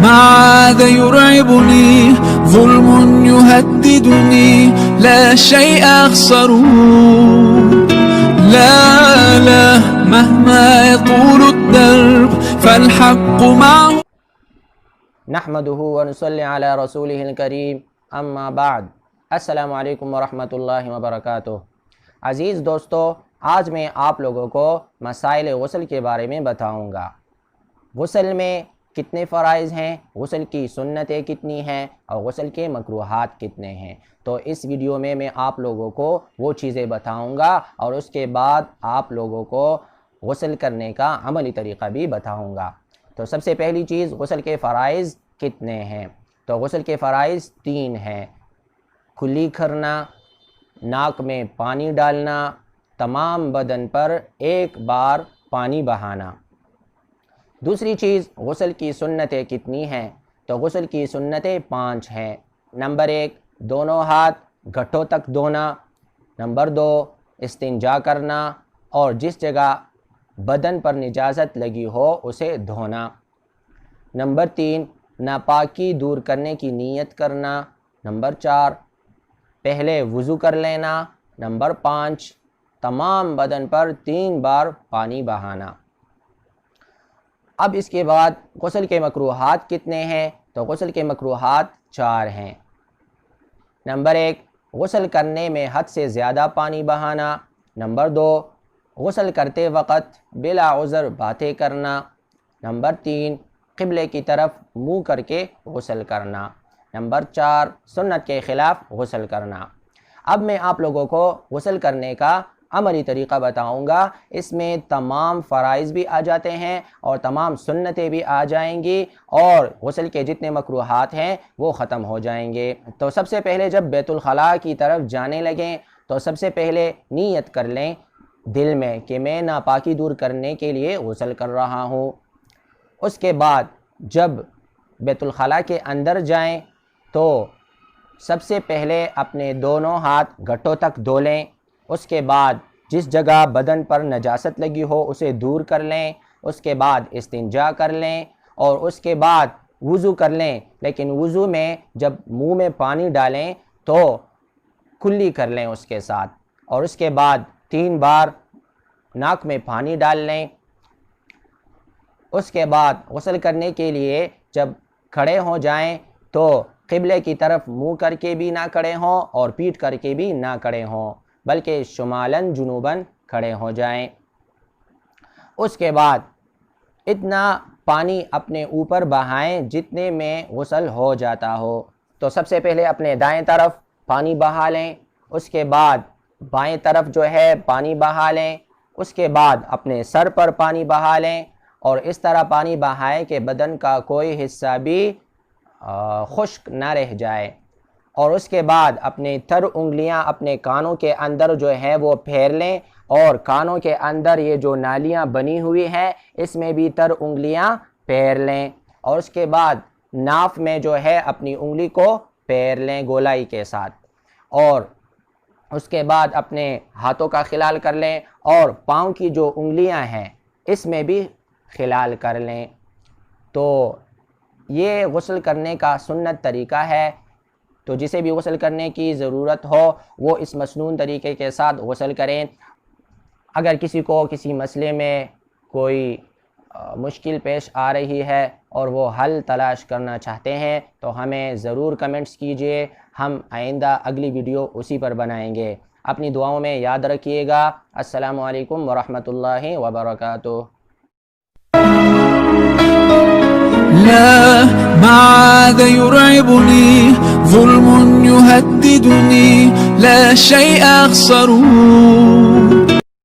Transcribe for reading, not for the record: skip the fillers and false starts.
ما عاد يرعبني ظلم يهددني لا شيء أخسره لا لا مهما يطول الدرب فالحق معه نحمده ونصلي على رسوله الكريم اما بعد السلام علیکم ورحمۃ اللہ وبرکاتہ۔ عزیز دوستو، آج میں آپ لوگوں کو مسائل غسل کے بارے میں بتاؤں گا۔ غسل میں کتنے فرائض ہیں، غسل کی سنتیں کتنی ہیں اور غسل کے مکروہات کتنے ہیں۔ تو اس ویڈیو میں آپ لوگوں کو وہ چیزیں بتاؤں گا اور اس کے بعد آپ لوگوں کو غسل کرنے کا عملی طریقہ بھی بتاؤں گا۔ تو سب سے پہلی چیز، غسل کے فرائض کتنے ہیں؟ تو غسل کے فرائض 3 ہیں: کلی کرنا، ناک میں پانی ڈالنا، تمام بدن پر ایک بار پانی بہانا۔ دوسری چیز، غسل کی سنتیں کتنی ہیں؟ تو غسل کی سنتیں 5 ہیں۔ نمبر 1، دونوں ہاتھ گھٹوں تک دھونا۔ نمبر 2، استنجا کرنا اور جس جگہ بدن پر نجاست لگی ہو اسے دھونا۔ نمبر 3، ناپاکی دور کرنے کی نیت کرنا۔ نمبر 4، پہلے وضو کر لینا۔ نمبر 5، تمام بدن پر 3 بار پانی بہانا۔ اب اس کے بعد غسل کے مکروہات کتنے ہیں؟ تو غسل کے مکروہات 4 ہیں۔ نمبر 1، غسل کرنے میں حد سے زیادہ پانی بہانا۔ نمبر 2، غسل کرتے وقت بلا عذر باتیں کرنا۔ نمبر 3، قبلے کی طرف منہ کر کے غسل کرنا۔ نمبر 4، سنت کے خلاف غسل کرنا۔ اب میں آپ لوگوں کو غسل کرنے کا عملی طریقہ بتاؤں گا۔ اس میں تمام فرائض بھی آ جاتے ہیں اور تمام سنتیں بھی آ جائیں گی اور غسل کے جتنے مکروہات ہیں وہ ختم ہو جائیں گے۔ تو سب سے پہلے جب بیت الخلاء کی طرف جانے لگیں تو سب سے پہلے نیت کر لیں دل میں کہ میں ناپاکی دور کرنے کے لیے غسل کر رہا ہوں۔ اس کے بعد جب بیت الخلاء کے اندر جائیں تو سب سے پہلے اپنے دونوں ہاتھ گھٹوں تک دھو لیں۔ اس کے بعد جس جگہ بدن پر نجاست لگی ہو اسے دور کر لیں۔ اس کے بعد استنجا کر لیں اور اس کے بعد وضو کر لیں، لیکن وضو میں جب منہ میں پانی ڈالیں تو کلی کر لیں اس کے ساتھ، اور اس کے بعد 3 بار ناک میں پانی ڈال لیں۔ اس کے بعد غسل کرنے کے لیے جب کھڑے ہو جائیں تو قبلے کی طرف منہ کر کے بھی نہ کھڑے ہوں اور پیٹھ کر کے بھی نہ کھڑے ہوں، بلکہ شمالاً جنوباً کھڑے ہو جائیں۔ اس کے بعد اتنا پانی اپنے اوپر بہائیں جتنے میں غسل ہو جاتا ہو۔ تو سب سے پہلے اپنے دائیں طرف پانی بہا لیں، اس کے بعد بائیں طرف جو ہے پانی بہا لیں، اس کے بعد اپنے سر پر پانی بہا لیں اور اس طرح پانی بہائیں کہ بدن کا کوئی حصہ بھی خشک نہ رہ جائے، اور اس کے بعد اپنے تر انگلیاں اپنے کانوں کے اندر جو ہے وہ پھیر لیں، اور کانوں کے اندر یہ جو نالیاں بنی ہوئی ہیں اس میں بھی تر انگلیاں پھیر لیں، اور اس کے بعد ناف میں جو ہے اپنی انگلی کو پھیر لیں گولائی کے ساتھ، اور اس کے بعد اپنے ہاتھوں کا خلال کر لیں اور پاؤں کی جو انگلیاں ہیں اس میں بھی خلال کر لیں۔ تو یہ غسل کرنے کا سنت طریقہ ہے۔ تو جسے بھی غسل کرنے کی ضرورت ہو وہ اس مسنون طریقے کے ساتھ غسل کریں۔ اگر کسی کو کسی مسئلے میں کوئی مشکل پیش آ رہی ہے اور وہ حل تلاش کرنا چاہتے ہیں تو ہمیں ضرور کمنٹس کیجئے، ہم آئندہ اگلی ویڈیو اسی پر بنائیں گے۔ اپنی دعاؤں میں یاد رکھیے گا۔ السلام علیکم ورحمۃ اللہ وبرکاتہ۔ لا ما عاد يرعبني ظلم يهددني لا شيء أخسره